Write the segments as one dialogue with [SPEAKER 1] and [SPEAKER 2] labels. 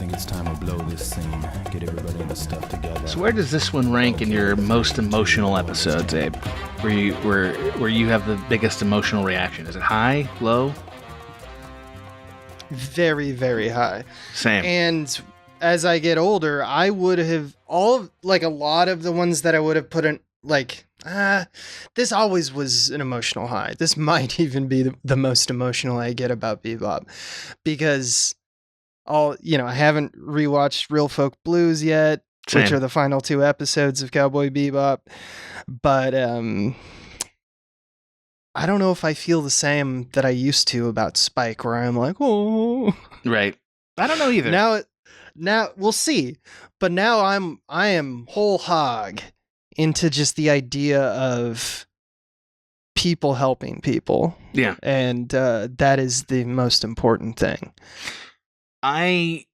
[SPEAKER 1] think it's time to blow this scene. Get everybody in the stuff together.
[SPEAKER 2] So where does this one rank in your most emotional episodes, Abe? Where you have the biggest emotional reaction? Is it high, low?
[SPEAKER 3] Very, very high.
[SPEAKER 2] Same.
[SPEAKER 3] And as I get older, I would have a lot of the ones that I would have put in, this always was an emotional high. This might even be the most emotional I get about Bebop, because I haven't rewatched Real Folk Blues yet,
[SPEAKER 2] Same.
[SPEAKER 3] which are the final 2 episodes of Cowboy Bebop, but I don't know if I feel the same that I used to about Spike, where I'm like, oh,
[SPEAKER 2] right. I don't know either.
[SPEAKER 3] Now we'll see, but now I am whole hog into just the idea of people helping people.
[SPEAKER 2] Yeah.
[SPEAKER 3] And that is the most important thing.
[SPEAKER 2] I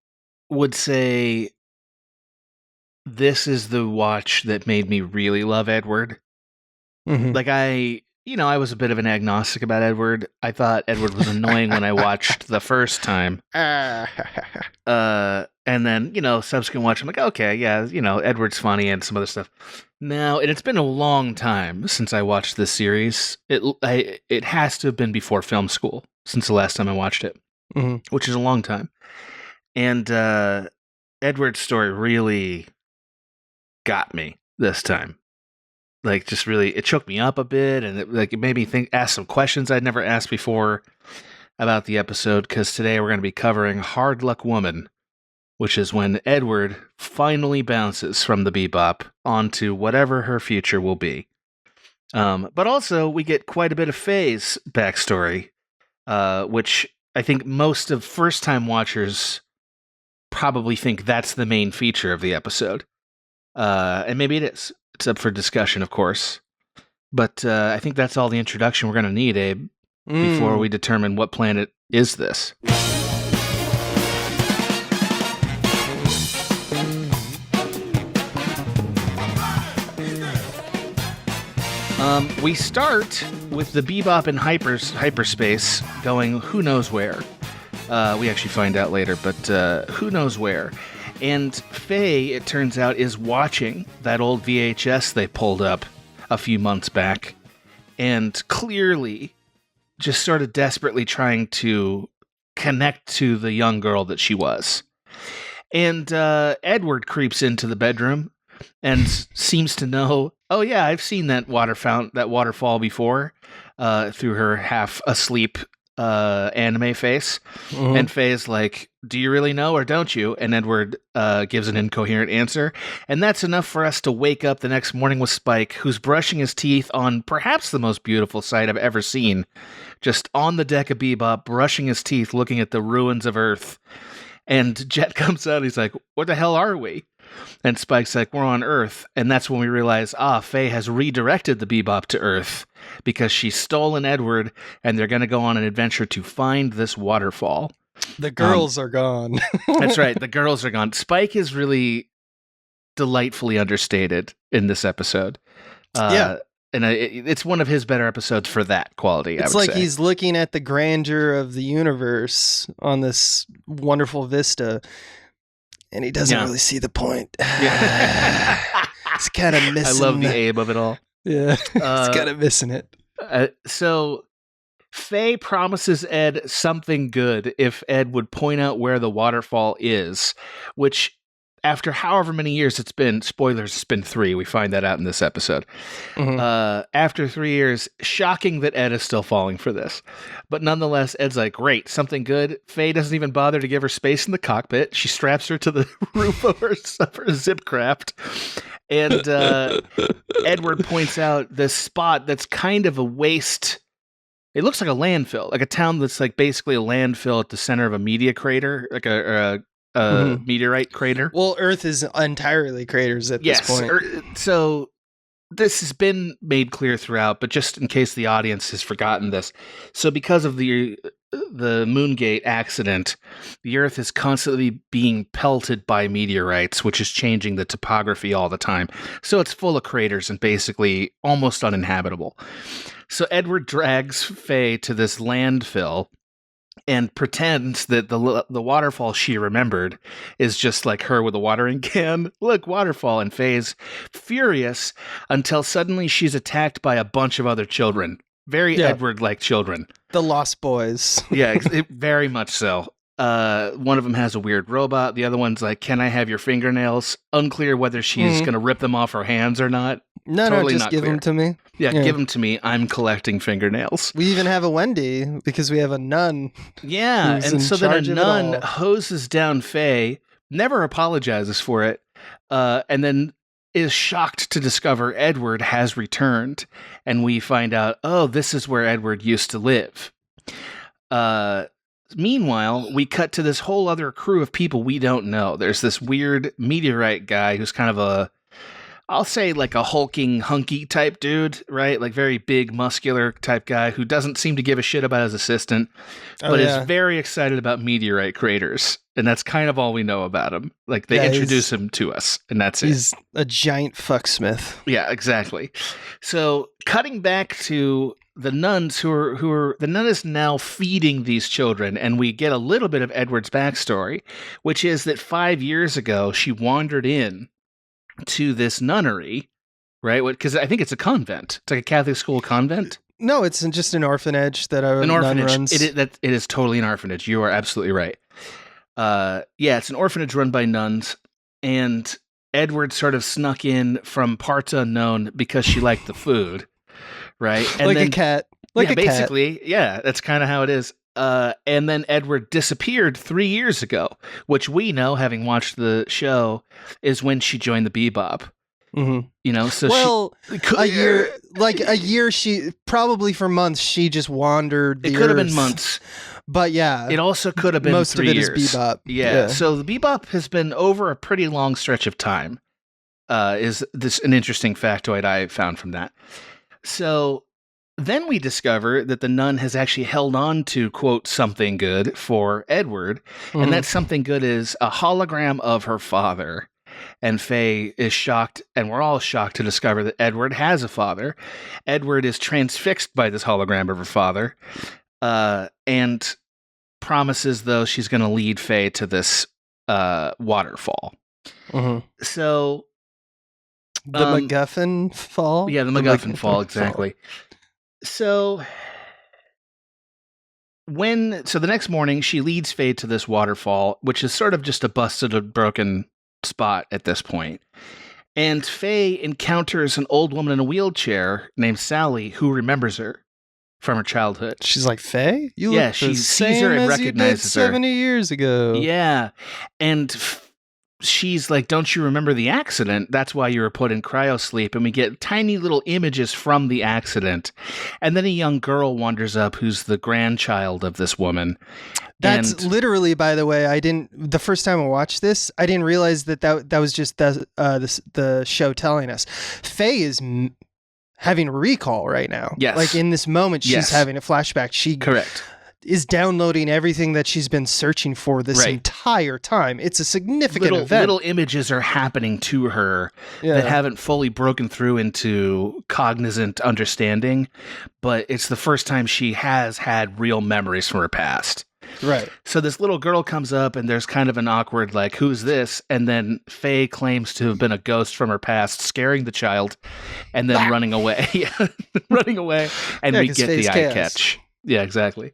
[SPEAKER 2] would say this is the watch that made me really love Edward.
[SPEAKER 3] Mm-hmm.
[SPEAKER 2] Like I was a bit of an agnostic about Edward. I thought Edward was annoying when I watched the first time. And then, subsequent watch, I'm like, okay, yeah, Edward's funny and some other stuff. Now, and it's been a long time since I watched this series. It has to have been before film school since the last time I watched it, which is a long time. And Edward's story really got me this time. Like, just really, it shook me up a bit, and it made me ask some questions I'd never asked before about the episode, because today we're going to be covering Hard Luck Woman, which is when Edward finally bounces from the Bebop onto whatever her future will be. But also, we get quite a bit of Faye's backstory, which I think most of first-time watchers probably think that's the main feature of the episode. And maybe it is. It's up for discussion, of course. But I think that's all the introduction we're going to need, Abe, before we determine what planet is this. We start with the Bebop in hyperspace going who knows where. We actually find out later, but who knows where. And Faye, it turns out, is watching that old VHS they pulled up a few months back, and clearly just sort of desperately trying to connect to the young girl that she was. And Edward creeps into the bedroom and seems to know, oh yeah, I've seen that waterfall before, through her half asleep anime face. And Faye's like, do you really know or don't you? And Edward gives an incoherent answer. And that's enough for us to wake up the next morning with Spike, who's brushing his teeth on perhaps the most beautiful sight I've ever seen. Just on the deck of Bebop, brushing his teeth, looking at the ruins of Earth. And Jet comes out, he's like, what the hell are we? And Spike's like, we're on Earth. And that's when we realize, Faye has redirected the Bebop to Earth because she's stolen Edward, and they're going to go on an adventure to find this waterfall.
[SPEAKER 3] The girls are gone.
[SPEAKER 2] That's right. The girls are gone. Spike is really delightfully understated in this episode.
[SPEAKER 3] Yeah.
[SPEAKER 2] And it's one of his better episodes for that quality,
[SPEAKER 3] It's like he's looking at the grandeur of the universe on this wonderful vista, and he doesn't really see the point.
[SPEAKER 2] Yeah.
[SPEAKER 3] He's kind of missing.
[SPEAKER 2] I love the Abe of it all.
[SPEAKER 3] Yeah, he's kind of missing it.
[SPEAKER 2] So Faye promises Ed something good if Ed would point out where the waterfall is, which, after however many years it's been, spoilers, it's been 3, we find that out in this episode. After 3 years, shocking that Ed is still falling for this. But nonetheless, Ed's like, great, something good. Faye doesn't even bother to give her space in the cockpit. She straps her to the roof of her zip craft. And Edward points out this spot that's kind of a waste. It looks like a landfill, like a town that's like basically a landfill at the center of a media crater, like a meteorite crater.
[SPEAKER 3] Well, Earth is entirely craters at this point.
[SPEAKER 2] So this has been made clear throughout, but just in case the audience has forgotten this. So because of the Moongate accident, the Earth is constantly being pelted by meteorites, which is changing the topography all the time. So it's full of craters and basically almost uninhabitable. So Edward drags Faye to this landfill, and pretends that the waterfall she remembered is just like her with a watering can. Look, waterfall. And Faye's furious until suddenly she's attacked by a bunch of other children. Very Edward-like children.
[SPEAKER 3] The Lost Boys.
[SPEAKER 2] Yeah, very much so. One of them has a weird robot. The other one's like, "Can I have your fingernails?" Unclear whether she's going to rip them off her hands or not.
[SPEAKER 3] No, just give them to me.
[SPEAKER 2] Yeah, give them to me. I'm collecting fingernails.
[SPEAKER 3] We even have a Wendy because we have a nun.
[SPEAKER 2] Yeah, and so then a nun hoses down Faye, never apologizes for it, and then is shocked to discover Edward has returned. And we find out, oh, this is where Edward used to live. Meanwhile, we cut to this whole other crew of people we don't know. There's this weird meteorite guy who's kind of I'll say like a hulking, hunky type dude, right? Like very big, muscular type guy who doesn't seem to give a shit about his assistant, but is very excited about meteorite craters. And that's kind of all we know about him. Like they introduce him to us, and that's it.
[SPEAKER 3] He's a giant fucksmith.
[SPEAKER 2] Yeah, exactly. So cutting back to the nuns who are the nun is now feeding these children, and we get a little bit of Edward's backstory, which is that 5 years ago she wandered in to this nunnery, right? Because I think it's a convent. It's like a Catholic school convent.
[SPEAKER 3] No, it's just an orphanage that a nun runs.
[SPEAKER 2] It is totally an orphanage. You are absolutely right. It's an orphanage run by nuns, and Edward sort of snuck in from parts unknown because she liked the food, right? And
[SPEAKER 3] like a cat.
[SPEAKER 2] Basically, that's kind of how it is. And then Edward disappeared 3 years ago, which we know, having watched the show, is when she joined the Bebop.
[SPEAKER 3] Mm-hmm.
[SPEAKER 2] You know, so
[SPEAKER 3] a year, she probably for months she just wandered.
[SPEAKER 2] It could have been months,
[SPEAKER 3] but yeah,
[SPEAKER 2] it also could have been
[SPEAKER 3] most
[SPEAKER 2] 3 years.
[SPEAKER 3] Of it is Bebop.
[SPEAKER 2] Yeah, so the Bebop has been over a pretty long stretch of time. Is this an interesting factoid I found from that? So then we discover that the nun has actually held on to, quote, something good for Edward, and that something good is a hologram of her father. And Faye is shocked, and we're all shocked to discover that Edward has a father. Edward is transfixed by this hologram of her father, and promises, though, she's going to lead Faye to this waterfall. So
[SPEAKER 3] the MacGuffin fall?
[SPEAKER 2] Yeah, the MacGuffin fall, exactly. So the next morning, she leads Faye to this waterfall, which is sort of just a busted, broken spot at this point. And Faye encounters an old woman in a wheelchair named Sally, who remembers her from her childhood.
[SPEAKER 3] She's like, Faye?
[SPEAKER 2] She sees her and recognizes her.
[SPEAKER 3] 70 years ago.
[SPEAKER 2] Yeah. And she's like, don't you remember the accident? That's why you were put in cryosleep. And we get tiny little images from the accident. And then a young girl wanders up who's the grandchild of this woman.
[SPEAKER 3] That's literally, by the way, the first time I watched this, I didn't realize that was just the show telling us. Faye is having a recall right now.
[SPEAKER 2] Yes.
[SPEAKER 3] Like in this moment, she's having a flashback.
[SPEAKER 2] Correct.
[SPEAKER 3] Is downloading everything that she's been searching for this entire time. It's a significant event.
[SPEAKER 2] Little images are happening to her that haven't fully broken through into cognizant understanding, but it's the first time she has had real memories from her past.
[SPEAKER 3] Right.
[SPEAKER 2] So this little girl comes up, and there's kind of an awkward, like, who's this? And then Faye claims to have been a ghost from her past, scaring the child, and then running away. Running away, and we get the eye catch. Yeah, exactly.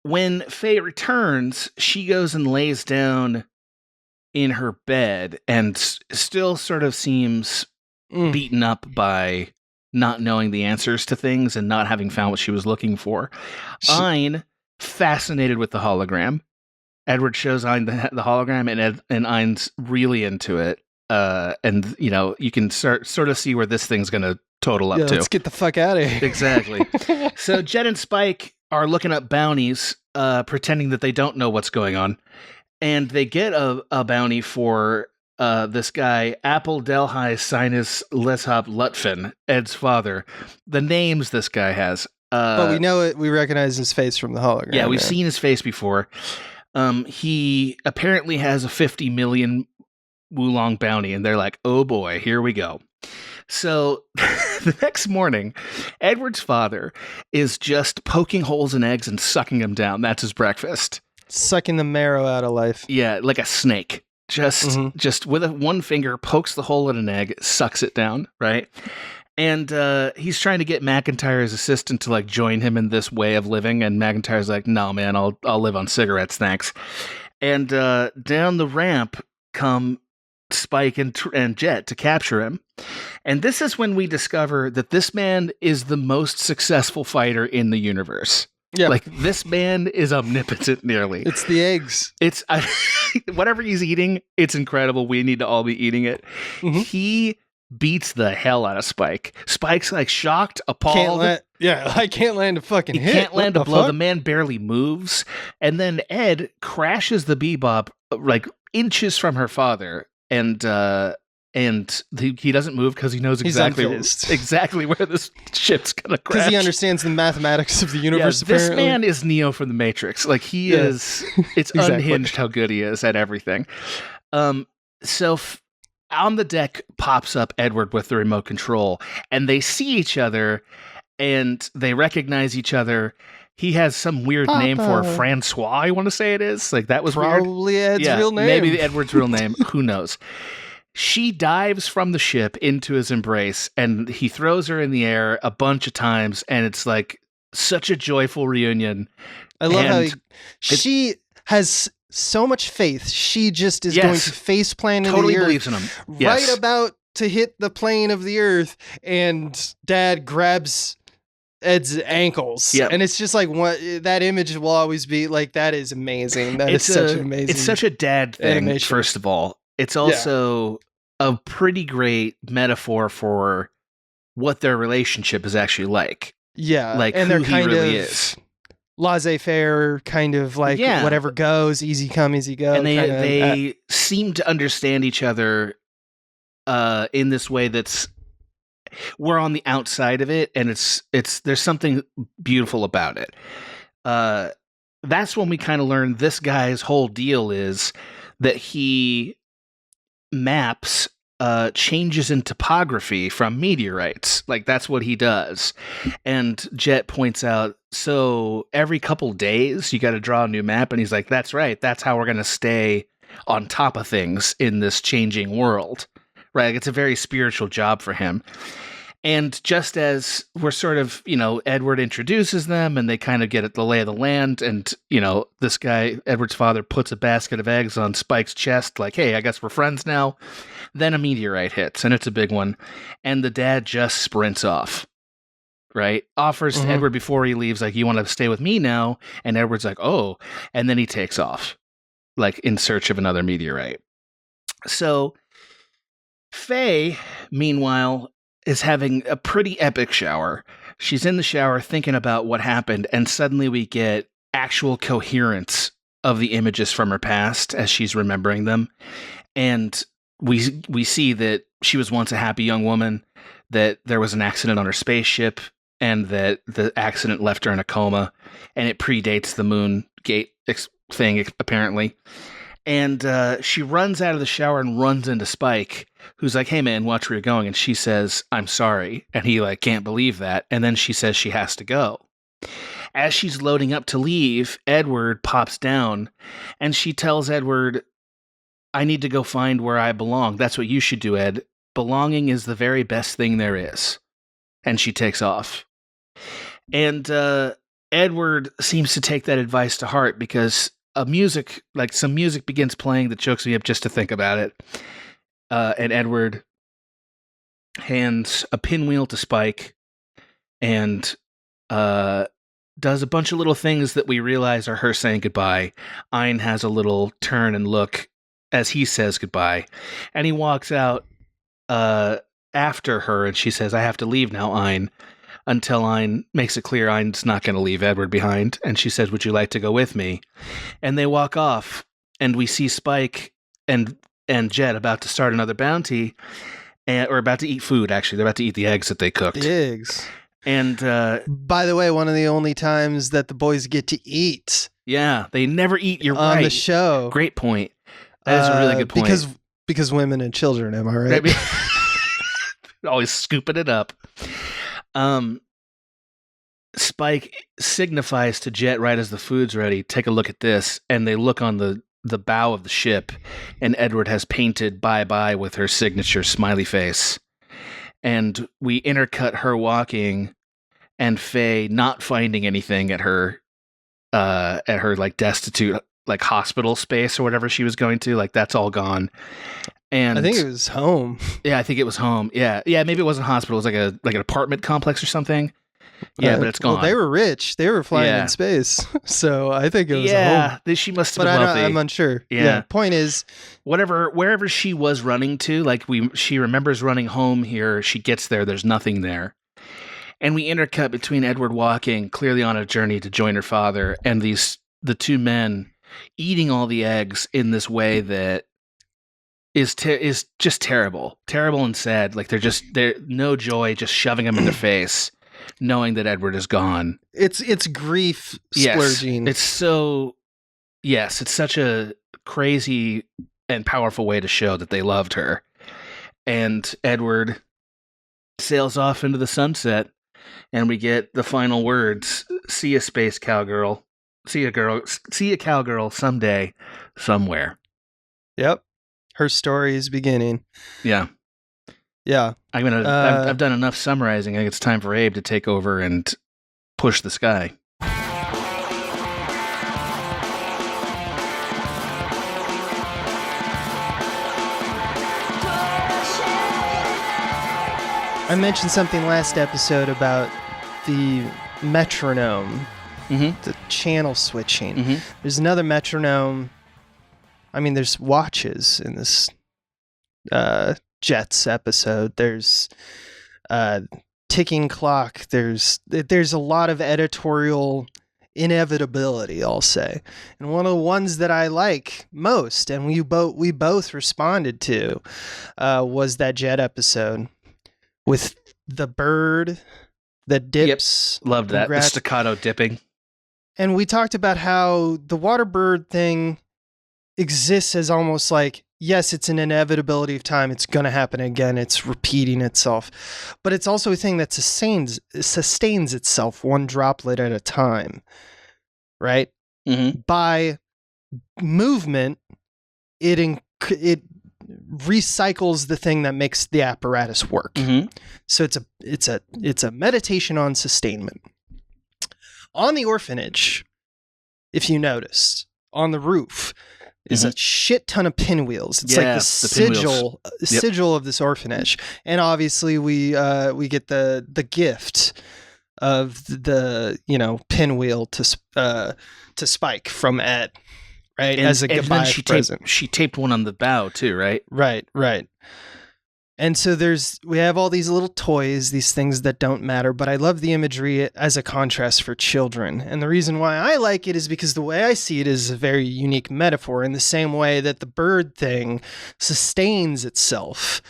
[SPEAKER 2] When Faye returns, she goes and lays down in her bed and still sort of seems beaten up by not knowing the answers to things and not having found what she was looking for. Ein, fascinated with the hologram. Edward shows Ein the hologram, and Ein's really into it. And, you know, you can sort of see where this thing's going to total up to.
[SPEAKER 3] Let's get the fuck out of here.
[SPEAKER 2] Exactly. So Jet and Spike are looking up bounties, pretending that they don't know what's going on. And they get a bounty for this guy, Apple Delhi Sinus Leshop Lutfin, Ed's father. The names this guy has.
[SPEAKER 3] But we know it. We recognize his face from the hologram.
[SPEAKER 2] Yeah, we've seen his face before. He apparently has a 50 million Wulong bounty, and they're like, oh boy, here we go. So the next morning, Edward's father is just poking holes in eggs and sucking them down. That's his breakfast.
[SPEAKER 3] Sucking the marrow out of life.
[SPEAKER 2] Yeah, like a snake. Just with one finger, pokes the hole in an egg, sucks it down, right? And he's trying to get McIntyre's assistant to like join him in this way of living, and McIntyre's like, "No, man, I'll live on cigarettes, thanks." And down the ramp come Spike and Jet to capture him. And this is when we discover that this man is the most successful fighter in the universe.
[SPEAKER 3] Yeah.
[SPEAKER 2] Like, this man is omnipotent nearly.
[SPEAKER 3] It's the eggs.
[SPEAKER 2] It's whatever he's eating, it's incredible. We need to all be eating it.
[SPEAKER 3] Mhm.
[SPEAKER 2] He beats the hell out of Spike. Spike's like shocked, appalled.
[SPEAKER 3] I can't land a fucking
[SPEAKER 2] He
[SPEAKER 3] hit.
[SPEAKER 2] can't land a
[SPEAKER 3] What the
[SPEAKER 2] blow.
[SPEAKER 3] fuck?
[SPEAKER 2] The man barely moves. And then Ed crashes the Bebop like inches from her father. And he doesn't move because he knows
[SPEAKER 3] He's
[SPEAKER 2] exactly where this ship's gonna crash.
[SPEAKER 3] Because he understands the mathematics of the universe.
[SPEAKER 2] This
[SPEAKER 3] apparently.
[SPEAKER 2] man is Neo from the Matrix. Like he is. It's
[SPEAKER 3] Exactly.
[SPEAKER 2] unhinged how good he is at everything. So on the deck pops up Edward with the remote control, and they see each other, and they recognize each other. He has some weird name for her, Francois, I want to say it is. Like, that was
[SPEAKER 3] probably
[SPEAKER 2] weird.
[SPEAKER 3] Ed's real name.
[SPEAKER 2] Maybe Edward's real name. Who knows? She dives from the ship into his embrace, and he throws her in the air a bunch of times, and it's like such a joyful reunion.
[SPEAKER 3] I love how she has so much faith. She just is going to face plant into
[SPEAKER 2] totally
[SPEAKER 3] the earth,
[SPEAKER 2] believes in him. Yes.
[SPEAKER 3] right about to hit the plane of the earth, and Dad grabs Ed's ankles.
[SPEAKER 2] Yep.
[SPEAKER 3] And it's just like that image will always be like, that is amazing. That is such an amazing.
[SPEAKER 2] It's such a dad thing,
[SPEAKER 3] animation.
[SPEAKER 2] First of all. It's also a pretty great metaphor for what their relationship is actually like.
[SPEAKER 3] Yeah.
[SPEAKER 2] Like,
[SPEAKER 3] and
[SPEAKER 2] who
[SPEAKER 3] they're kind
[SPEAKER 2] he really
[SPEAKER 3] of
[SPEAKER 2] is.
[SPEAKER 3] Laissez-faire, kind of like whatever goes, easy come, easy go.
[SPEAKER 2] And they seem to understand each other in this way that's, we're on the outside of it, and it's there's something beautiful about it. That's when we kind of learn this guy's whole deal is that he maps changes in topography from meteorites. Like, that's what he does. And Jet points out, so every couple days you got to draw a new map, and he's like, that's right, that's how we're going to stay on top of things in this changing world. Right? It's a very spiritual job for him. And just as we're sort of, Edward introduces them and they kind of get at the lay of the land, and, this guy, Edward's father, puts a basket of eggs on Spike's chest, like, hey, I guess we're friends now. Then a meteorite hits, and it's a big one. And the dad just sprints off, right? Offers to Edward before he leaves, like, you want to stay with me now? And Edward's like, oh. And then he takes off, like, in search of another meteorite. So Faye, meanwhile, is having a pretty epic shower. She's in the shower thinking about what happened, and suddenly we get actual coherence of the images from her past as she's remembering them. And we see that she was once a happy young woman, that there was an accident on her spaceship, and that the accident left her in a coma, and it predates the moon gate thing, apparently. And she runs out of the shower and runs into Spike, who's like, hey, man, watch where you're going. And she says, I'm sorry. And he like can't believe that. And then she says she has to go. As she's loading up to leave, Edward pops down, and she tells Edward, I need to go find where I belong. That's what you should do, Ed. Belonging is the very best thing there is. And she takes off. And Edward seems to take that advice to heart, because some music begins playing that chokes me up just to think about it. And Edward hands a pinwheel to Spike and does a bunch of little things that we realize are her saying goodbye. Ein has a little turn and look as he says goodbye. And he walks out after her, and she says, I have to leave now, Ein. Until Ein makes it clear Ein's not going to leave Edward behind. And she says, would you like to go with me? And they walk off, and we see Spike and Jet about to start another bounty, or about to eat food, actually. They're about to eat the eggs that they cooked.
[SPEAKER 3] The eggs.
[SPEAKER 2] And
[SPEAKER 3] by the way, one of the only times that the boys get to eat.
[SPEAKER 2] Yeah, they never eat, you're
[SPEAKER 3] on
[SPEAKER 2] right.
[SPEAKER 3] the show.
[SPEAKER 2] Great point. That is a really good point.
[SPEAKER 3] Because women and children, am I right?
[SPEAKER 2] Always scooping it up. Spike signifies to Jet right as the food's ready, take a look at this, and they look on the bow of the ship, and Edward has painted bye-bye with her signature smiley face. And we intercut her walking, and Faye not finding anything at her like destitute like hospital space or whatever she was going to. Like that's all gone. And
[SPEAKER 3] I think it was home.
[SPEAKER 2] Yeah, I think it was home. Yeah, maybe it wasn't a hospital. It was like an apartment complex or something. Yeah, but it's gone.
[SPEAKER 3] Well, they were rich. They were flying in space. So I think it was a home.
[SPEAKER 2] She must have been wealthy.
[SPEAKER 3] I'm unsure. Yeah. Point is,
[SPEAKER 2] wherever she was running to, like she remembers running home here. She gets there. There's nothing there. And we intercut between Edward walking, clearly on a journey to join her father, and the two men eating all the eggs in this way that is just terrible and sad. Like they're no joy, just shoving them in the face, knowing that Edward is gone.
[SPEAKER 3] It's grief splurging.
[SPEAKER 2] It's such a crazy and powerful way to show that they loved her. And Edward sails off into the sunset, and we get the final words: "See ya, space cowgirl. See ya, cowgirl someday, somewhere."
[SPEAKER 3] Yep. Her story is beginning.
[SPEAKER 2] Yeah.
[SPEAKER 3] Yeah.
[SPEAKER 2] I've done enough summarizing. I think it's time for Abe to take over and push the sky.
[SPEAKER 3] I mentioned something last episode about the metronome, the channel switching.
[SPEAKER 2] Mm-hmm.
[SPEAKER 3] There's another metronome. I mean, there's watches in this Jets episode. There's ticking clock. There's a lot of editorial inevitability, I'll say. And one of the ones that I like most, and we both responded to, was that Jet episode with the bird that dips.
[SPEAKER 2] Yep. Loved that. The staccato dipping.
[SPEAKER 3] And we talked about how the water bird thing exists as almost like, yes, it's an inevitability of time. It's going to happen again. It's repeating itself. But it's also a thing that sustains itself one droplet at a time, right? Mm-hmm. By movement, it recycles the thing that makes the apparatus work. Mm-hmm. So it's a meditation on sustainment. On the orphanage, if you noticed, on the roof is a shit ton of pinwheels. It's like the sigil of this orphanage. And obviously we get the gift of the pinwheel to Spike from Ed, right? As a goodbye present.
[SPEAKER 2] She taped one on the bow too, right?
[SPEAKER 3] Right. And so we have all these little toys, these things that don't matter, but I love the imagery as a contrast for children. And the reason why I like it is because the way I see it is a very unique metaphor, in the same way that the bird thing sustains itself.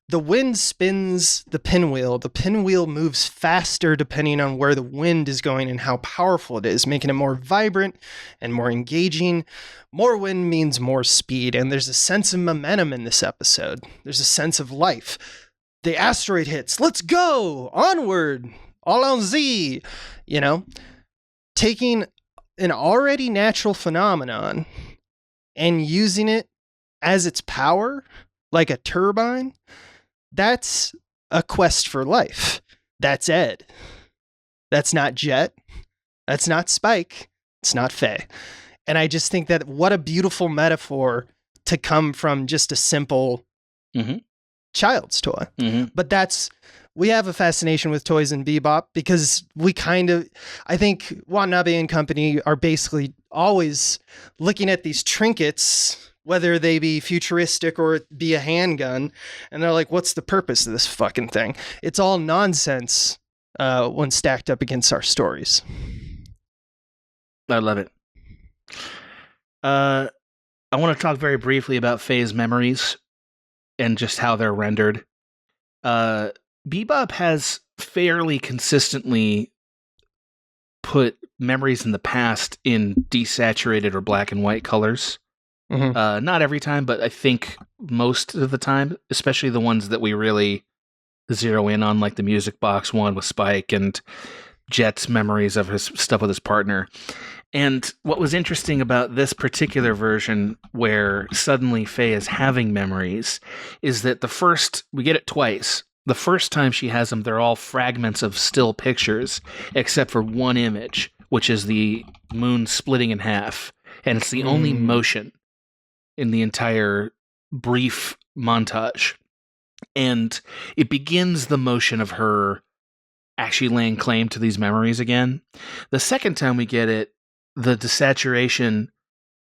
[SPEAKER 3] The wind spins the pinwheel. The pinwheel moves faster depending on where the wind is going and how powerful it is, making it more vibrant and more engaging. More wind means more speed, and there's a sense of momentum in this episode. There's a sense of life. The asteroid hits. Let's go! Onward! Allons-y! Taking an already natural phenomenon and using it as its power, like a turbine. That's a quest for life. That's Ed. That's not Jet. That's not Spike. It's not Faye. And I just think that what a beautiful metaphor to come from just a simple child's toy. Mm-hmm. But we have a fascination with toys in Bebop because I think Watanabe and company are basically always looking at these trinkets, whether they be futuristic or it be a handgun, and they're like, what's the purpose of this fucking thing? It's all nonsense when stacked up against our stories.
[SPEAKER 2] I love it. I want to talk very briefly about Faye's memories and just how they're rendered. Bebop has fairly consistently put memories in the past in desaturated or black and white colors. Mm-hmm. Not every time, but I think most of the time, especially the ones that we really zero in on like the music box one with Spike and Jet's memories of his stuff with his partner. And what was interesting about this particular version, where suddenly Faye is having memories, is that we get it twice. The first time she has them, they're all fragments of still pictures, except for one image, which is the moon splitting in half. And it's the only motion in the entire brief montage. And it begins the motion of her actually laying claim to these memories again. The second time we get it, the desaturation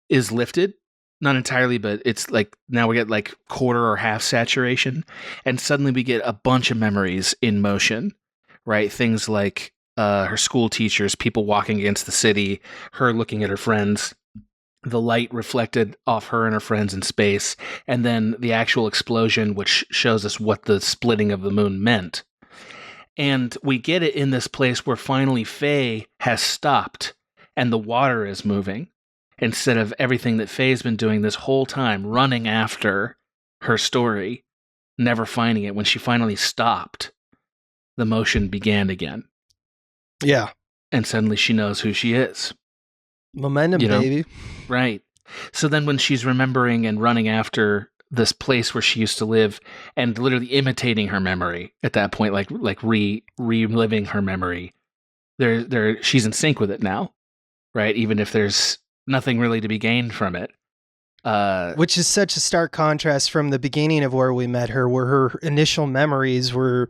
[SPEAKER 2] is lifted. Not entirely, but it's like now we get like quarter or half saturation. And suddenly we get a bunch of memories in motion, right? Things like her school teachers, people walking against the city, her looking at her friends, the light reflected off her and her friends in space, and then the actual explosion, which shows us what the splitting of the moon meant. And we get it in this place where finally Faye has stopped and the water is moving instead of everything that Faye's been doing this whole time, running after her story, never finding it. When she finally stopped, the motion began again.
[SPEAKER 3] Yeah.
[SPEAKER 2] And suddenly she knows who she is.
[SPEAKER 3] Momentum, baby.
[SPEAKER 2] Right. So then when she's remembering and running after this place where she used to live and literally imitating her memory at that point, like reliving her memory, she's in sync with it now, right? Even if there's nothing really to be gained from it.
[SPEAKER 3] Which is such a stark contrast from the beginning of where we met her, where her initial memories were,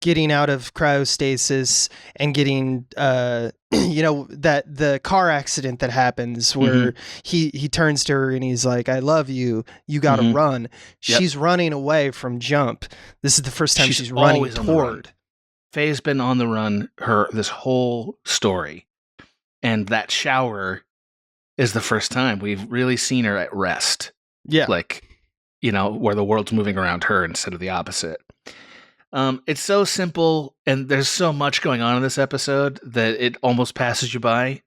[SPEAKER 3] getting out of cryostasis and getting, that the car accident that happens where he turns to her and he's like, I love you. You got to run. Yep. She's running away from Jump. This is the first time she's running toward.
[SPEAKER 2] Faye's been on the run this whole story. And that shower is the first time we've really seen her at rest.
[SPEAKER 3] Yeah.
[SPEAKER 2] Like, where the world's moving around her instead of the opposite. It's so simple, and there's so much going on in this episode that it almost passes you by,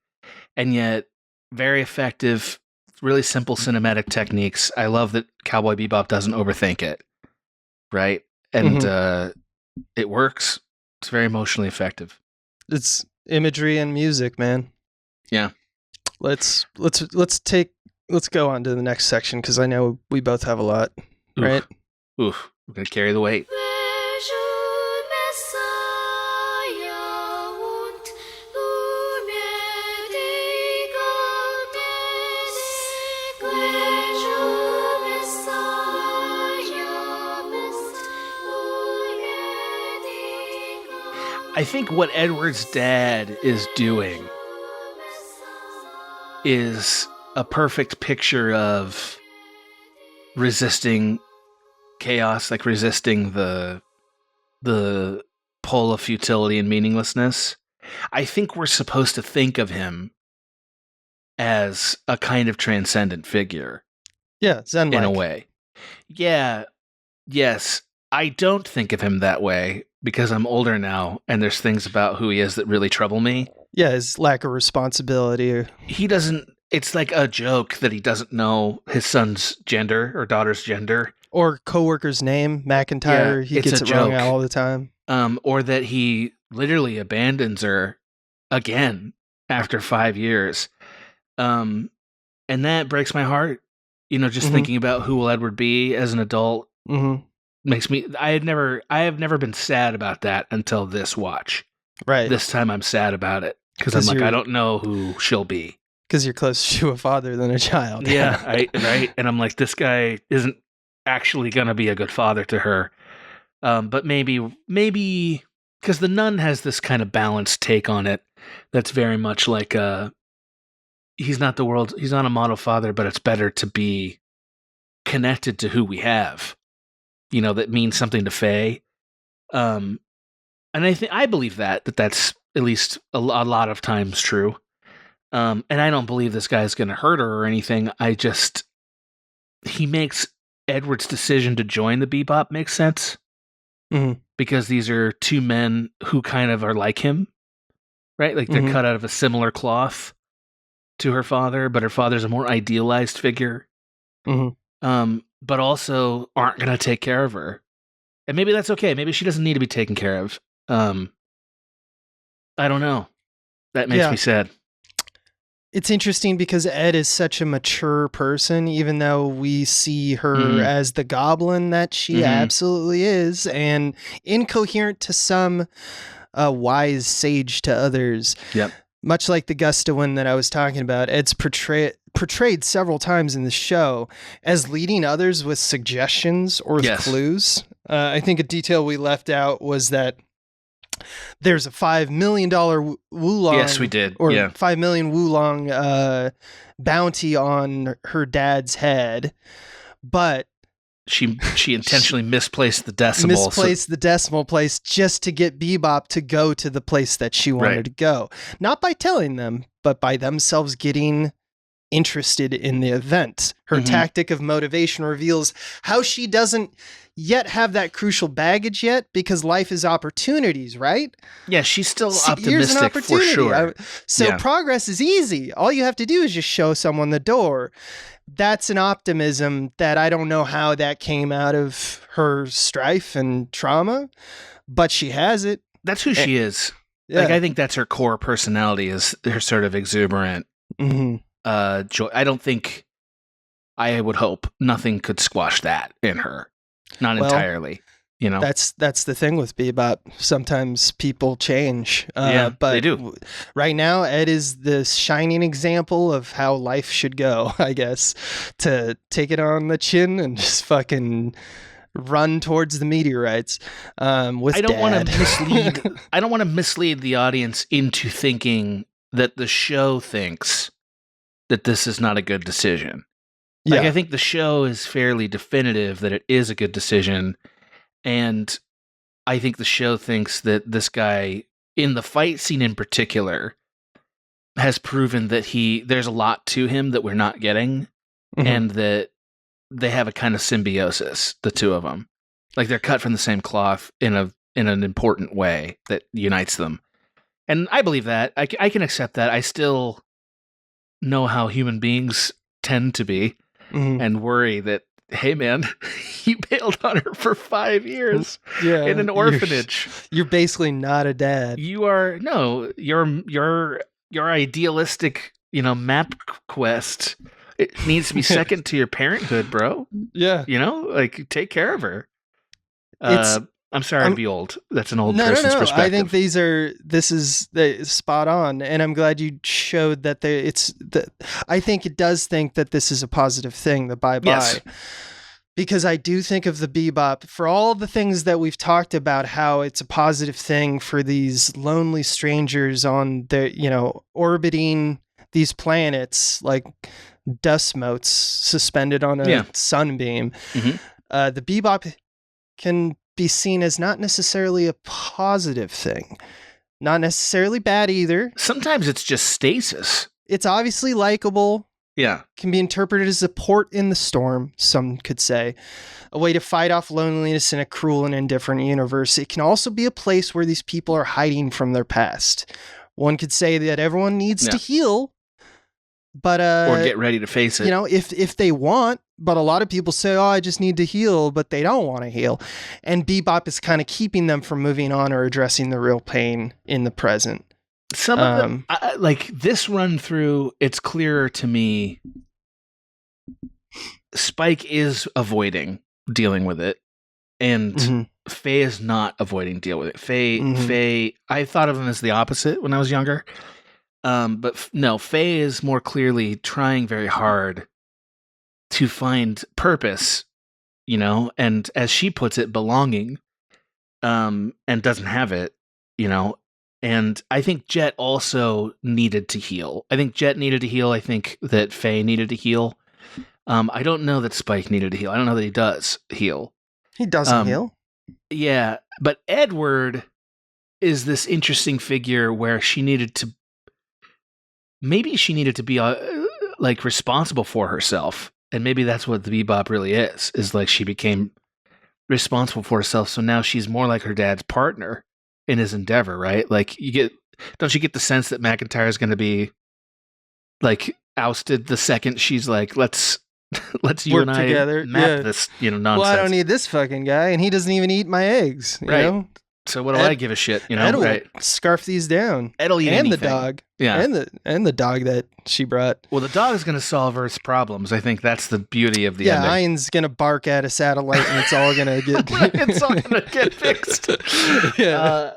[SPEAKER 2] and yet very effective, really simple cinematic techniques. I love that Cowboy Bebop doesn't overthink it, right? And it works. It's very emotionally effective.
[SPEAKER 3] It's imagery and music, man.
[SPEAKER 2] Yeah.
[SPEAKER 3] Let's go on to the next section because I know we both have a lot, right?
[SPEAKER 2] Oof. We're gonna carry the weight. I think what Edward's dad is doing is a perfect picture of resisting chaos, like resisting the pull of futility and meaninglessness. I think we're supposed to think of him as a kind of transcendent figure.
[SPEAKER 3] Yeah, Zen-like.
[SPEAKER 2] In a way. Yeah, yes. I don't think of him that way because I'm older now and there's things about who he is that really trouble me.
[SPEAKER 3] Yeah, his lack of responsibility.
[SPEAKER 2] He doesn't, it's like a joke that he doesn't know his son's gender or daughter's gender.
[SPEAKER 3] Or coworker's name, McIntyre.
[SPEAKER 2] Yeah,
[SPEAKER 3] he gets it wrong all the time.
[SPEAKER 2] Or that he literally abandons her again after 5 years. And that breaks my heart. Just thinking about who will Edward be as an adult makes me, I have never been sad about that until this watch.
[SPEAKER 3] Right.
[SPEAKER 2] This time I'm sad about it because I'm like, I don't know who she'll be.
[SPEAKER 3] Because you're closer to a father than a child.
[SPEAKER 2] Yeah, right. And I'm like, this guy isn't actually going to be a good father to her. But maybe because the nun has this kind of balanced take on it that's very much like he's not a model father, but it's better to be connected to who we have, that means something to Faye. And I believe that's at least a lot of times true. And I don't believe this guy's going to hurt her or anything. He makes Edward's decision to join the Bebop make sense. Because these are two men who kind of are like him, right? Like they're cut out of a similar cloth to her father, but her father's a more idealized figure. But also aren't going to take care of her. And maybe that's okay. Maybe she doesn't need to be taken care of. I don't know. That makes me sad.
[SPEAKER 3] It's interesting because Ed is such a mature person, even though we see her as the goblin that she absolutely is, and incoherent to some, wise sage to others.
[SPEAKER 2] Yep.
[SPEAKER 3] Much like the Gustawind that I was talking about, Ed's portrayed several times in the show as leading others with suggestions or with clues. I think a detail we left out was that there's a $5 million Wulong.
[SPEAKER 2] Yes, we did.
[SPEAKER 3] Or 5 million Wulong bounty on her dad's head, but
[SPEAKER 2] she intentionally misplaced the decimal.
[SPEAKER 3] Misplaced the decimal place just to get Bebop to go to the place that she wanted to go. Not by telling them, but by themselves getting interested in the event. Her tactic of motivation reveals how she doesn't yet have that crucial baggage yet, because life is opportunities, right?
[SPEAKER 2] Yeah, she's still optimistic for sure.
[SPEAKER 3] Progress is easy. All you have to do is just show someone the door. That's an optimism that I don't know how that came out of her strife and trauma, but she has it.
[SPEAKER 2] That's who she is. Yeah. Like, I think that's her core personality, is her sort of exuberant joy. I don't think, I would hope nothing could squash that in her. Not entirely, you know.
[SPEAKER 3] That's the thing with Bebop. Sometimes people change.
[SPEAKER 2] But they do.
[SPEAKER 3] Right now, Ed is the shining example of how life should go, I guess. To take it on the chin and just fucking run towards the meteorites. I don't want to mislead the audience into thinking that the show thinks that this is not a good decision. Like, I think the show is fairly definitive that it is a good decision, and I think the show thinks that this guy, in the fight scene in particular, has proven that there's a lot to him that we're not getting, and that they have a kind of symbiosis, the two of them. Like, they're cut from the same cloth in an important way that unites them. And I believe that. I can accept that. I still know how human beings tend to be. And worry that, hey man, you bailed on her for 5 years in an orphanage. You're basically not a dad.
[SPEAKER 2] Your idealistic, map quest, it needs to be second to your parenthood, bro.
[SPEAKER 3] Yeah.
[SPEAKER 2] Like, take care of her. I'm sorry to be old. That's an old person's perspective.
[SPEAKER 3] I think this is spot on, and I'm glad you showed that I think it does think that this is a positive thing, the bye-bye. Yes. Because I do think of the Bebop, for all the things that we've talked about, how it's a positive thing for these lonely strangers on orbiting these planets, like dust motes suspended on a sunbeam. The Bebop can be seen as not necessarily a positive thing. Not necessarily bad either.
[SPEAKER 2] Sometimes it's just stasis.
[SPEAKER 3] It's obviously likable.
[SPEAKER 2] Yeah.
[SPEAKER 3] Can be interpreted as a port in the storm, some could say. A way to fight off loneliness in a cruel and indifferent universe. It can also be a place where these people are hiding from their past. One could say that everyone needs to heal, but
[SPEAKER 2] or get ready to face it.
[SPEAKER 3] If they want, but a lot of people say, I just need to heal, but they don't want to heal. And Bebop is kind of keeping them from moving on or addressing the real pain in the present.
[SPEAKER 2] Some of them, like this run through, it's clearer to me Spike is avoiding dealing with it, and Faye is not avoiding deal with it. Faye, I thought of him as the opposite when I was younger. But no, Faye is more clearly trying very hard to find purpose, and as she puts it, belonging, and doesn't have it, and I think Jet also needed to heal. I think Jet needed to heal. I think that Faye needed to heal. I don't know that Spike needed to heal. I don't know that he does heal.
[SPEAKER 3] He doesn't heal.
[SPEAKER 2] Yeah, but Edward is this interesting figure where she needed to be like responsible for herself. And maybe that's what the Bebop really is like she became responsible for herself. So now she's more like her dad's partner in his endeavor, right? Like don't you get the sense that McIntyre is going to be like ousted the second she's like, let's Let's you
[SPEAKER 3] Work
[SPEAKER 2] and I
[SPEAKER 3] together,
[SPEAKER 2] map
[SPEAKER 3] yeah.
[SPEAKER 2] this, nonsense.
[SPEAKER 3] Well, I don't need this fucking guy, and he doesn't even eat my eggs. You
[SPEAKER 2] Right.
[SPEAKER 3] know?
[SPEAKER 2] So what do
[SPEAKER 3] Ed-
[SPEAKER 2] I give a shit?
[SPEAKER 3] Ed will
[SPEAKER 2] Right?
[SPEAKER 3] scarf these down.
[SPEAKER 2] Ed'll eat
[SPEAKER 3] And
[SPEAKER 2] anything.
[SPEAKER 3] the dog.
[SPEAKER 2] Yeah.
[SPEAKER 3] And the dog that she brought.
[SPEAKER 2] Well, the dog is going to solve Earth's problems. I think that's the beauty of the
[SPEAKER 3] Yeah,
[SPEAKER 2] ending.
[SPEAKER 3] Ian's gonna bark at a satellite, and it's all gonna get.
[SPEAKER 2] It's all going to get fixed.
[SPEAKER 3] Yeah.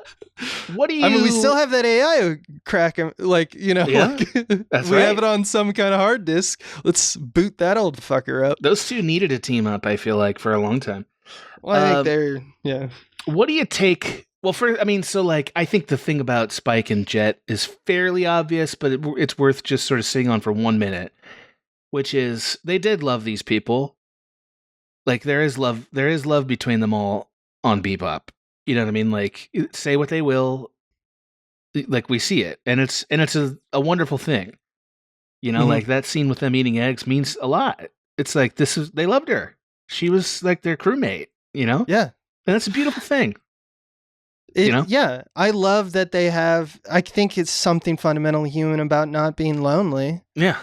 [SPEAKER 2] What do you?
[SPEAKER 3] I mean, we still have that AI crack him, like,
[SPEAKER 2] Yeah,
[SPEAKER 3] like,
[SPEAKER 2] that's
[SPEAKER 3] we have
[SPEAKER 2] right.
[SPEAKER 3] it on some kind of hard disk. Let's boot that old fucker up.
[SPEAKER 2] Those two needed a team up. I feel like for a long time.
[SPEAKER 3] Well, I think they're, yeah.
[SPEAKER 2] What do you take? Well, I think the thing about Spike and Jet is fairly obvious, but it's worth just sort of sitting on for 1 minute, which is they did love these people. Like there is love between them all on Bebop. You know what I mean? Like say what they will, like we see it, and it's a wonderful thing. Like that scene with them eating eggs means a lot. It's like they loved her. She was like their crewmate. Yeah, and that's a beautiful thing.
[SPEAKER 3] Yeah, I love that they have. I think it's something fundamentally human about not being lonely.
[SPEAKER 2] Yeah.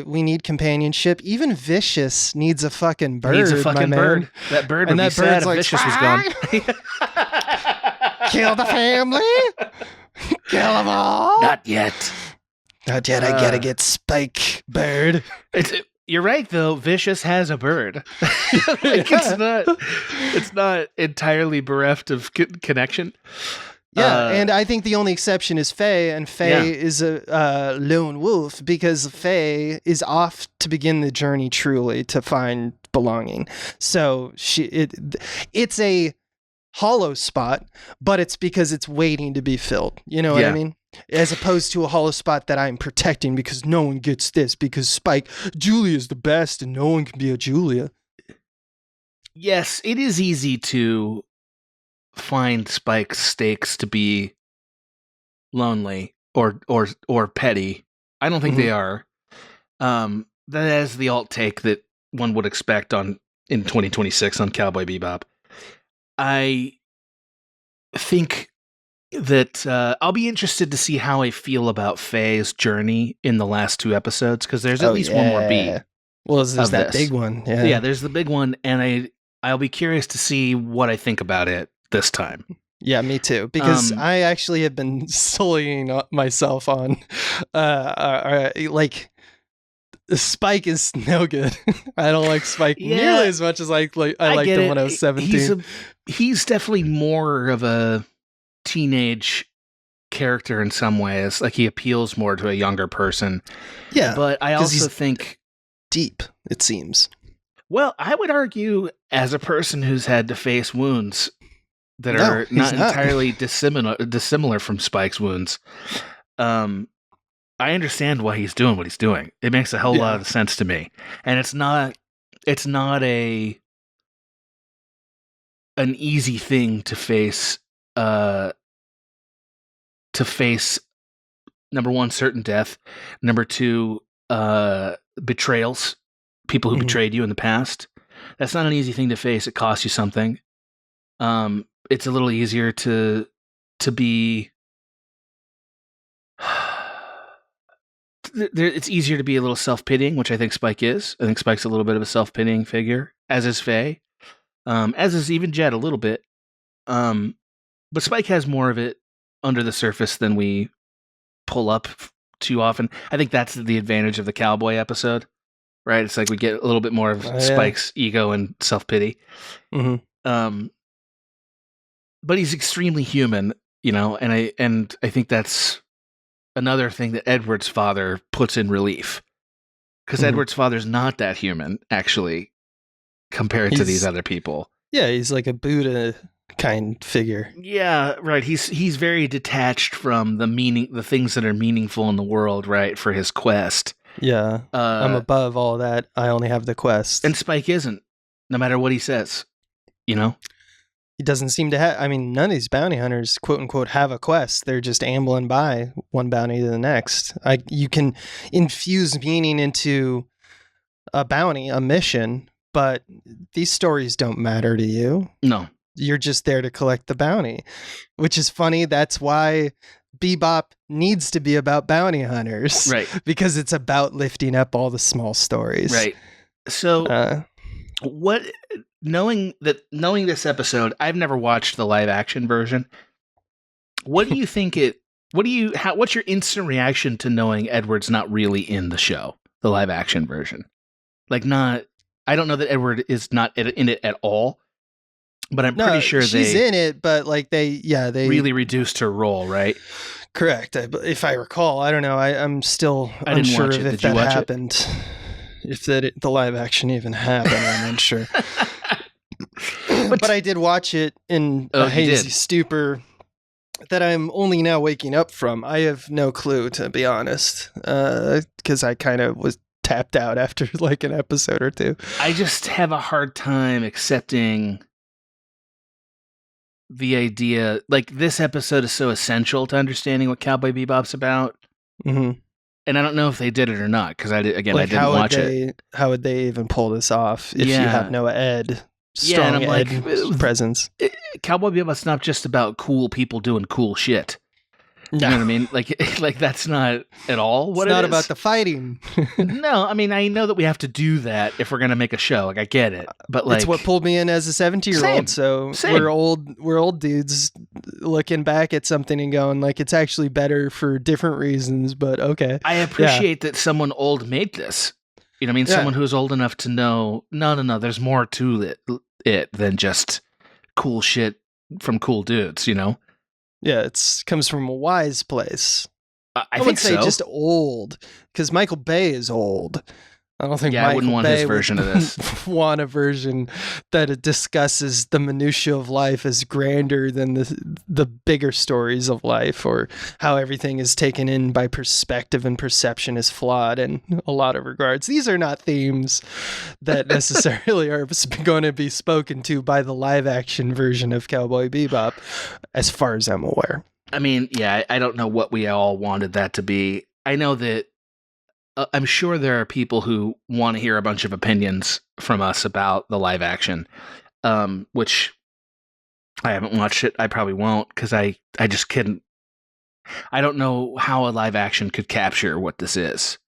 [SPEAKER 3] We need companionship. Even Vicious needs a fucking bird.
[SPEAKER 2] Needs a fucking
[SPEAKER 3] my
[SPEAKER 2] bird.
[SPEAKER 3] man.
[SPEAKER 2] That bird
[SPEAKER 3] And
[SPEAKER 2] would
[SPEAKER 3] that
[SPEAKER 2] be sad
[SPEAKER 3] bird's
[SPEAKER 2] if
[SPEAKER 3] like,
[SPEAKER 2] Vicious was gone.
[SPEAKER 3] Kill the family. Kill them all.
[SPEAKER 2] Not yet.
[SPEAKER 3] Not yet. I gotta get Spike bird.
[SPEAKER 2] You're right though. Vicious has a bird. It's not entirely bereft of connection.
[SPEAKER 3] Yeah, and I think the only exception is Faye, and Faye is a lone wolf because Faye is off to begin the journey truly to find belonging. So it's a hollow spot, but it's because it's waiting to be filled. You know what I mean? As opposed to a hollow spot that I'm protecting because no one gets this because Spike, Julia's the best and no one can be a Julia.
[SPEAKER 2] Yes, it is easy to find Spike's stakes to be lonely or petty. I don't think they are. That is the alt take that one would expect in 2026 on Cowboy Bebop. I think that I'll be interested to see how I feel about Faye's journey in the last 2 episodes because there's at least one more beat.
[SPEAKER 3] Well, there's that big one.
[SPEAKER 2] Yeah, there's the big one, and I'll be curious to see what I think about it this time.
[SPEAKER 3] Yeah, me too. Because I actually have been sullying myself on, like, Spike is no good. I don't like Spike nearly as much as I liked him when I was 17.
[SPEAKER 2] He's definitely more of a teenage character in some ways. Like he appeals more to a younger person.
[SPEAKER 3] Yeah,
[SPEAKER 2] but I also think
[SPEAKER 3] deep. It seems.
[SPEAKER 2] Well, I would argue, as a person who's had to face wounds that are not entirely dissimilar from Spike's wounds, I understand why he's doing what he's doing. It makes a hell lot of sense to me, and it's not an easy thing to face. Number one, certain death. Number two, betrayals. People who betrayed you in the past. That's not an easy thing to face. It costs you something. It's a little easier to be. It's easier to be a little self-pitying, which I think Spike is. I think Spike's a little bit of a self-pitying figure, as is Faye, as is even Jet a little bit. But Spike has more of it under the surface than we pull up too often. I think that's the advantage of the Cowboy episode, right? It's like we get a little bit more of Spike's ego and self-pity. Mm-hmm. But he's extremely human, and I think that's another thing that Edward's father puts in relief. Because Edward's father's not that human, actually, compared to these other people.
[SPEAKER 3] Yeah, he's like a Buddha kind figure.
[SPEAKER 2] Yeah, right. He's very detached from the things that are meaningful in the world, right, for his quest.
[SPEAKER 3] Yeah, I'm above all that. I only have the quest.
[SPEAKER 2] And Spike isn't, no matter what he says,
[SPEAKER 3] He doesn't seem to have, none of these bounty hunters, quote unquote, have a quest. They're just ambling by one bounty to the next. You can infuse meaning into a bounty, a mission, but these stories don't matter to you.
[SPEAKER 2] No.
[SPEAKER 3] You're just there to collect the bounty, which is funny. That's why Bebop needs to be about bounty hunters.
[SPEAKER 2] Right.
[SPEAKER 3] Because it's about lifting up all the small stories.
[SPEAKER 2] Right. So what knowing this episode, I've never watched the live action version. What do you think what's your instant reaction to knowing Edward's not really in the show, the live action version? Like I don't know that Edward is not in it at all, but I'm pretty sure
[SPEAKER 3] she's in it, but like they
[SPEAKER 2] really reduced her role, right?
[SPEAKER 3] Correct. If I recall, I don't know. I'm still unsure if that happened. If the live action even happened, I'm unsure. But I did watch it in a hazy stupor that I'm only now waking up from. I have no clue, to be honest, because I kind of was tapped out after like an episode or two.
[SPEAKER 2] I just have a hard time accepting the idea, like, this episode is so essential to understanding what Cowboy Bebop's about.
[SPEAKER 3] Mm-hmm.
[SPEAKER 2] And I don't know if they did it or not, because I didn't watch it.
[SPEAKER 3] How would they even pull this off if you have no strong Ed presence?
[SPEAKER 2] Cowboy Bebop's not just about cool people doing cool shit. You know what I mean? Like that's not at all what it is.
[SPEAKER 3] It's not about the fighting.
[SPEAKER 2] No, I mean, I know that we have to do that if we're going to make a show. Like, I get it. But like,
[SPEAKER 3] it's what pulled me in as a 17-year-old. So we're old dudes looking back at something and going like, it's actually better for different reasons, but okay.
[SPEAKER 2] I appreciate that someone old made this. You know what I mean? Someone who's old enough to know, no, there's more to it than just cool shit from cool dudes, you know?
[SPEAKER 3] Yeah, it comes from a wise place.
[SPEAKER 2] I wouldn't
[SPEAKER 3] say just old, because Michael Bay is old. I don't think
[SPEAKER 2] I wouldn't want his version of this.
[SPEAKER 3] Want a version that discusses the minutiae of life as grander than the bigger stories of life, or how everything is taken in by perspective and perception is flawed in a lot of regards. These are not themes that necessarily are going to be spoken to by the live action version of Cowboy Bebop, as far as I'm aware.
[SPEAKER 2] I mean, yeah, I don't know what we all wanted that to be. I know that I'm sure there are people who want to hear a bunch of opinions from us about the live action, which I haven't watched it. I probably won't, because I just couldn't. I don't know how a live action could capture what this is.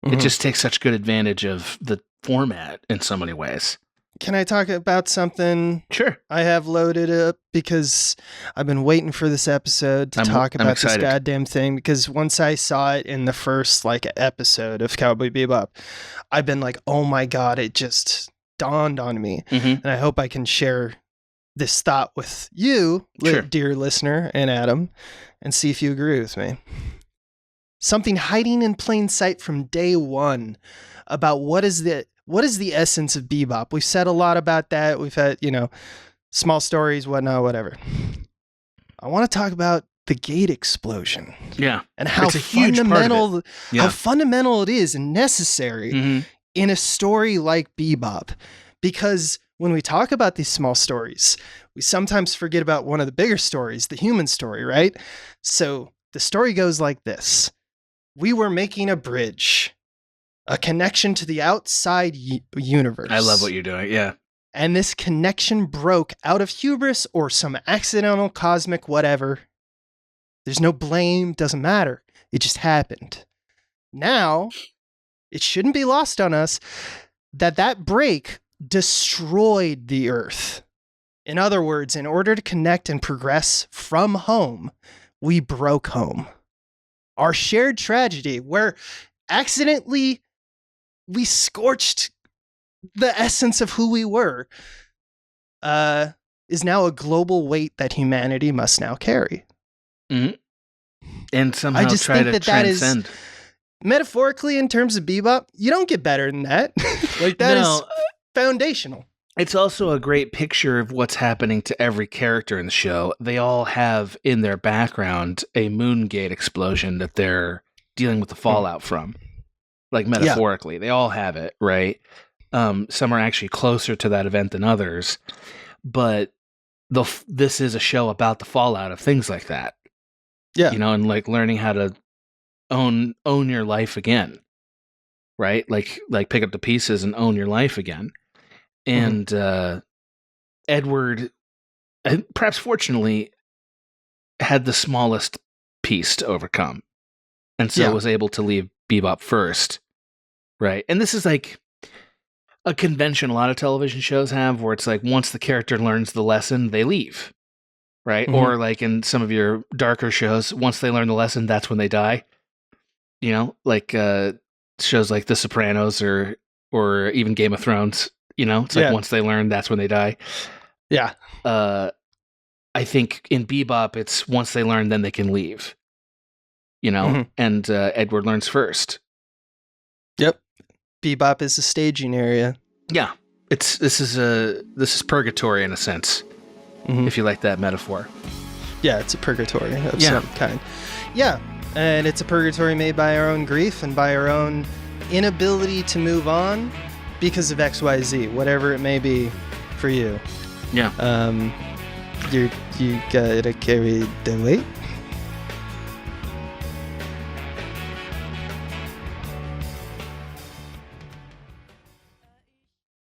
[SPEAKER 2] Mm-hmm. It just takes such good advantage of the format in so many ways.
[SPEAKER 3] Can I talk about something?
[SPEAKER 2] Sure.
[SPEAKER 3] I have loaded up because I've been waiting for this episode to talk about this goddamn thing, because once I saw it in the first episode of Cowboy Bebop, I've been like, oh my God, it just dawned on me. Mm-hmm. And I hope I can share this thought with you, dear listener, and Adam, and see if you agree with me. Something hiding in plain sight from day one about what is the essence of Bebop. We've said a lot about that. We've had, small stories, whatnot, whatever. I want to talk about the gate explosion.
[SPEAKER 2] Yeah.
[SPEAKER 3] And how fundamental it is and necessary in a story like Bebop. Because when we talk about these small stories, we sometimes forget about one of the bigger stories, the human story, right? So the story goes like this. We were making a bridge, a connection to the outside universe.
[SPEAKER 2] I love what you're doing, yeah.
[SPEAKER 3] And this connection broke out of hubris or some accidental cosmic whatever. There's no blame, doesn't matter. It just happened. Now, it shouldn't be lost on us that break destroyed the Earth. In other words, in order to connect and progress from home, we broke home. Our shared tragedy, where accidentally we scorched the essence of who we were, is now a global weight that humanity must now carry.
[SPEAKER 2] Mm-hmm. And somehow I just think that transcend.
[SPEAKER 3] That is, metaphorically, in terms of Bebop, you don't get better than that. That is foundational.
[SPEAKER 2] It's also a great picture of what's happening to every character in the show. They all have in their background a moon gate explosion that they're dealing with the fallout from. Like metaphorically, they all have it, right? Some are actually closer to that event than others, but this is a show about the fallout of things like that. Yeah, and like learning how to own your life again, right? Like pick up the pieces and own your life again. And Edward, perhaps fortunately, had the smallest piece to overcome, and so was able to leave Bebop first, right? And this is like, a convention a lot of television shows have, where it's like once the character learns the lesson, they leave, right?
[SPEAKER 3] Mhm.
[SPEAKER 2] Or like in some of your darker shows, once they learn the lesson, that's when they die. You know, like shows like The Sopranos or even Game of Thrones. You know, it's like
[SPEAKER 3] Yeah.
[SPEAKER 2] once they learn, that's when they die.
[SPEAKER 3] Yeah.
[SPEAKER 2] I think in Bebop, it's once they learn, then they can leave. You know,
[SPEAKER 3] Mhm.
[SPEAKER 2] and Edward learns first.
[SPEAKER 3] Yep. Bebop is a staging area.
[SPEAKER 2] Yeah, this is purgatory in a sense,
[SPEAKER 3] Mhm.
[SPEAKER 2] if you like that metaphor.
[SPEAKER 3] Yeah, it's a purgatory of
[SPEAKER 2] Yeah.
[SPEAKER 3] some kind. Yeah, and it's a purgatory made by our own grief and by our own inability to move on because of XYZ, whatever it may be for you.
[SPEAKER 2] Yeah.
[SPEAKER 3] You gotta carry the weight.